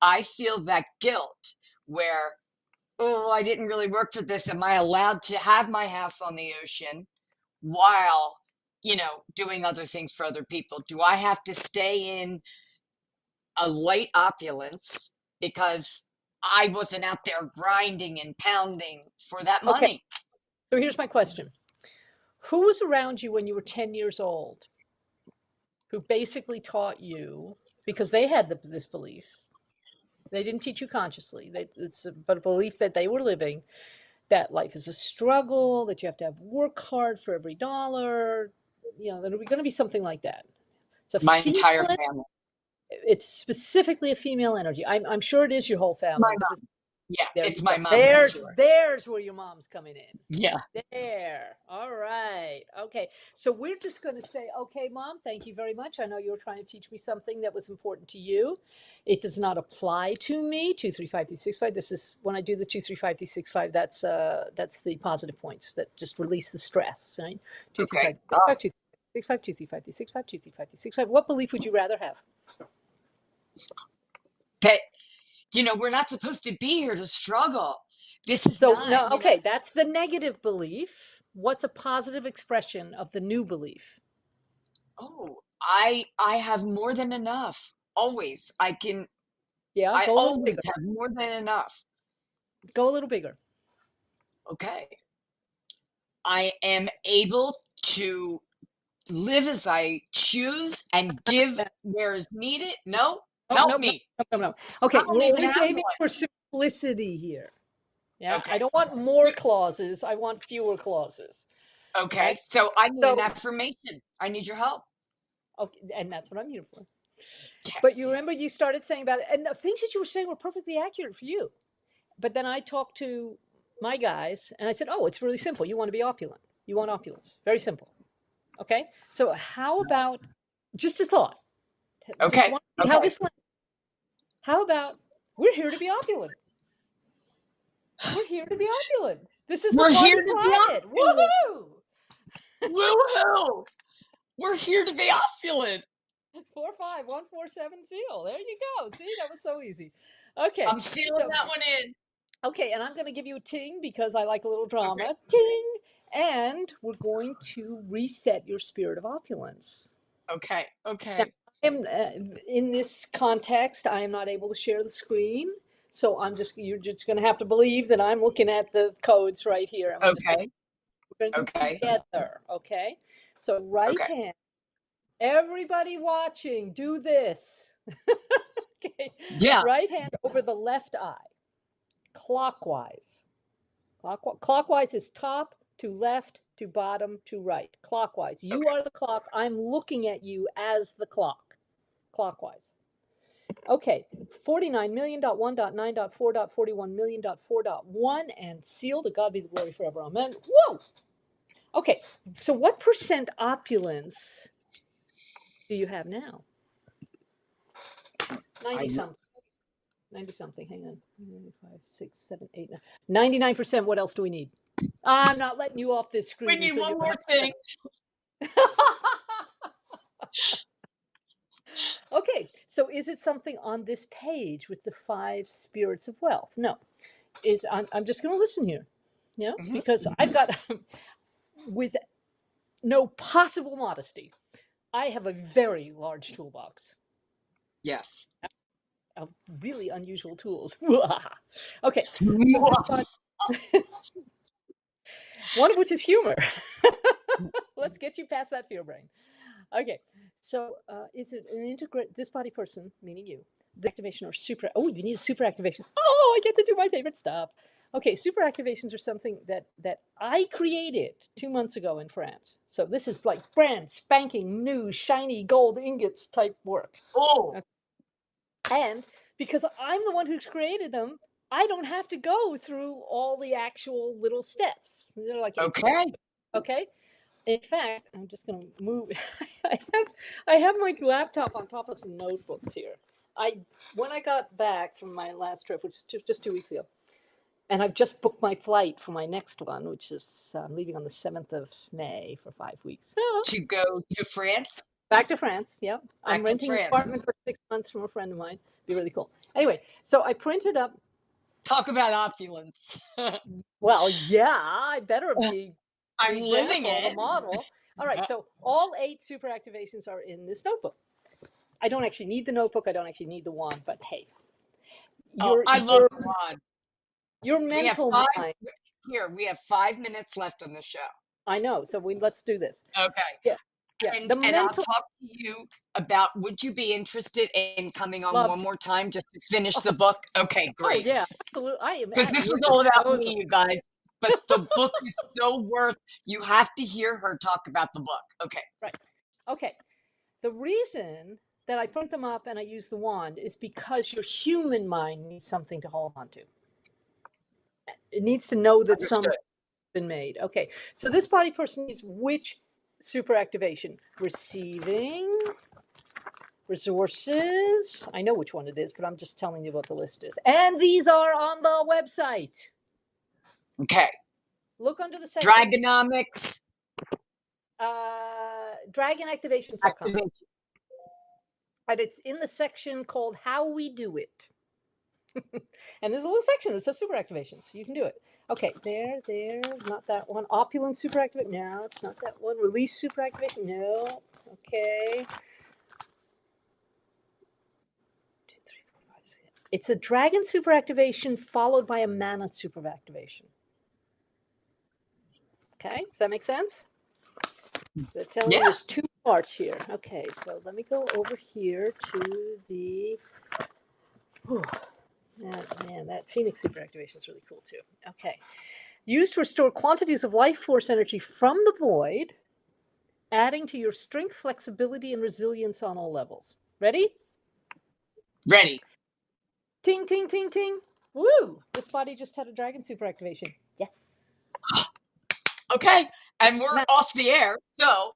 I feel that guilt where, oh, I didn't really work for this. Am I allowed to have my house on the ocean while, doing other things for other people? Do I have to stay in a light opulence because I wasn't out there grinding and pounding for that Okay. money. So here's my question. Who was around you when you were 10 years old who basically taught you, because they had this belief, they didn't teach you consciously, but a belief that they were living, that life is a struggle, that you have to work hard for every dollar, that it was going to be something like that. It's My entire family. It's specifically a female energy. I'm sure it is your whole family. My But mom. Yeah, it's my mom. There's where your mom's coming in. Yeah. There. All right. Okay. So we're just going to say, okay, Mom, thank you very much. I know you were trying to teach me something that was important to you. It does not apply to me. 2, 3, 5, 3, 6, 5. This is when I do the 2, 3, 5, 3, 6, 5. That's the positive points that just release the stress, right? 2, 3, 5, 3, 5, 2, 6, 5, 2, 3, 5, 3, 6, 5, 2, 3, 5, 3, 6, 5. What belief would you rather have? That, we're not supposed to be here to struggle. This is so no. Okay, that's the negative belief. What's a positive expression of the new belief? Oh, I have more than enough. Always. I always have more than enough. Go a little bigger. Okay. I am able to live as I choose and give where is needed. No? Help me. No. Okay, we're aiming for simplicity here. Yeah. Okay. I don't want more clauses. I want fewer clauses. Okay. Right? So I need an affirmation. I need your help. Okay, and that's what I'm here for. Yeah. But you remember you started saying about it, and the things that you were saying were perfectly accurate for you. But then I talked to my guys, and I said, "Oh, it's really simple. You want to be opulent. You want opulence. Very simple." Okay. So how about just a thought? Okay. How about we're here to be opulent? We're here to be opulent. This is the party planet. Woohoo! Woohoo! We're here to be opulent. 45147 seal. There you go. See, that was so easy. Okay. I'm sealing that one in. Okay, and I'm going to give you a ting because I like a little drama. Okay. Ting! And we're going to reset your spirit of opulence. Okay. Now, in this context, I am not able to share the screen. So you're just going to have to believe that I'm looking at the codes right here. Okay. We're going to do it together. Okay. So right hand. Everybody watching, do this. Okay. Yeah. Right hand over the left eye. Clockwise. Clockwise is top to left to bottom to right. Clockwise. You are the clock. I'm looking at you as the clock. Clockwise. Okay, 49,000,001.9.4.41 and seal. To God be the glory forever. Amen. Whoa! Okay, so what percent opulence do you have now? 90-something. 90-something. Hang on. 5, 6, 7, 8, 9. 99%. What else do we need? I'm not letting you off this screen. We need one more thing. Okay, so is it something on this page with the 5 spirits of wealth? No. I'm just going to listen here, because I've got, with no possible modesty, I have a very large toolbox. Yes. Of really unusual tools. Okay. One of which is humor. Let's get you past that fear brain. Okay, so is it an this body person, meaning you, the activation or super, you need a super activation. Oh, I get to do my favorite stuff. Okay, super activations are something that I created 2 months ago in France. So this is like brand spanking new shiny gold ingots type work. Oh. Okay. And because I'm the one who's created them, I don't have to go through all the actual little steps. They're like, okay. In fact, I'm just going to move. I have my laptop on top of some notebooks here. When I got back from my last trip, which was just 2 weeks ago, and I've just booked my flight for my next one, which is I'm leaving on the 7th of May for 5 weeks. To go to France? Back to France, yeah. I'm renting an apartment for 6 months from a friend of mine. Be really cool. Anyway, so I printed up. Talk about opulence. Well, yeah, I better be. I'm living it. The model. All right, so all 8 super activations are in this notebook. I don't actually need the notebook. I don't actually need the wand, but hey, Oh, I love Ron. your We have mental mind. we have 5 minutes left on the show. I know, so let's do this. Okay. Yeah, yeah. And The I'll mental talk to you about, would you be interested in coming on love one to. more time just to finish Oh, the book? Okay, oh great. yeah, absolutely. I am Because at this your was all about disposal. me, you guys. But the book is so worth, you have to hear her talk about the book. Okay. Right. Okay. The reason that I print them up and I use the wand is because your human mind needs something to hold on to. It needs to know that something's Understood. been made. Okay. So this body person needs which super activation? Receiving, resources. I know which one it is, but I'm just telling you what the list is. And these are on the website. Okay. Look under the section. Dragonomics. Dragonactivations.com. Activation. And it's in the section called How We Do It. And there's a little section that says super activations. You can do it. Okay, there, not that one. Opulent super activation. No, it's not that one. Release super activation. No. Okay. 2, 3, 4, 5, 6. It's a dragon super activation followed by a mana super activation. Okay, does that make sense? They're telling you there's 2 parts here. Okay, so let me go over here to the. Whew. Man, that Phoenix super activation is really cool too. Okay. Used to restore quantities of life force energy from the void, adding to your strength, flexibility, and resilience on all levels. Ready? Ready. Ting, ting, ting, ting. Woo! This body just had a dragon super activation. Yes. Okay. And we're off the air. So,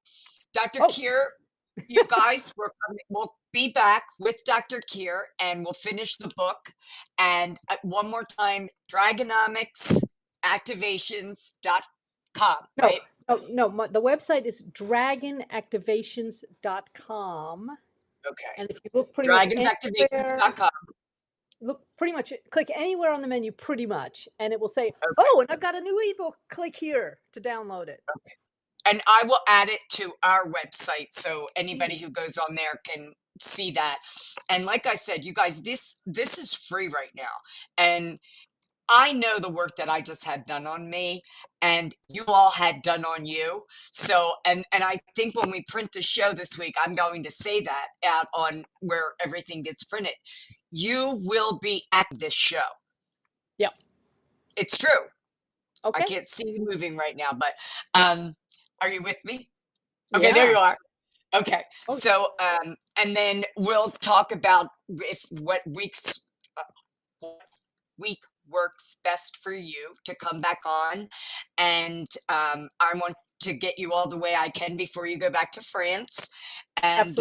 Dr. Kier, you guys, we'll be back with Dr. Kier and we'll finish the book. And one more time, Dragonomics activations.com, right? No, the website is dragonactivations.com. Okay. And if you look pretty much dragonsactivations.com. Look pretty much, click anywhere on the menu pretty much, and it will say, oh, and I've got a new ebook. Click here to download it. Okay. And I will add it to our website so anybody who goes on there can see that. And like I said, you guys, this is free right now. And I know the work that I just had done on me and you all had done on you. So, and I think when we print the show this week, I'm going to say that out on where everything gets printed. You will be at this show. Yeah. It's true. Okay. I can't see you moving right now, but are you with me? Okay, yeah. There you are. Okay. So, and then we'll talk about what week works best for you to come back on. And I want to get you all the way I can before you go back to France. And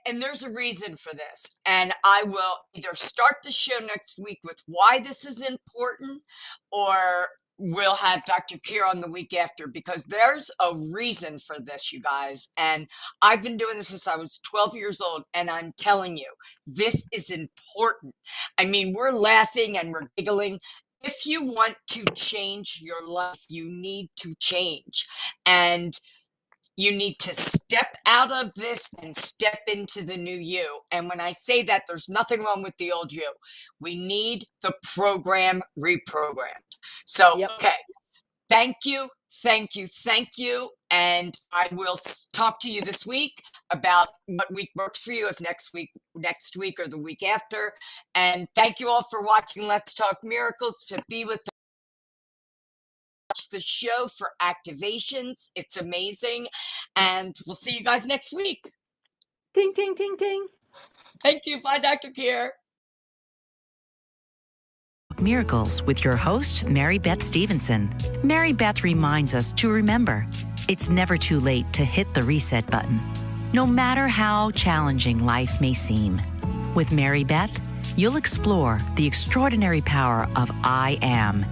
and there's a reason for this. And I will either start the show next week with why this is important, or we'll have Dr. Kier on the week after, because there's a reason for this, you guys. And I've been doing this since I was 12 years old. And I'm telling you, this is important. I mean, we're laughing and we're giggling. If you want to change your life, you need to change. And you need to step out of this and step into the new you. And when I say that, there's nothing wrong with the old you. We need the program reprogrammed. So, okay. Thank you. Thank you. Thank you. And I will talk to you this week about what week works for you, if next week or the week after. And thank you all for watching Let's Talk Miracles. To be with the show for activations. It's amazing. And we'll see you guys next week. Ting, ting, ting, ting. Thank you. Bye, Dr. Kier. Miracles with your host, Mary Beth Stevenson. Mary Beth reminds us to remember it's never too late to hit the reset button, no matter how challenging life may seem. With Mary Beth, you'll explore the extraordinary power of I Am.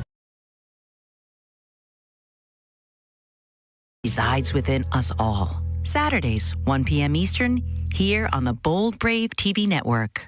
Resides within us all. Saturdays, 1 p.m. Eastern, here on the Bold Brave TV network.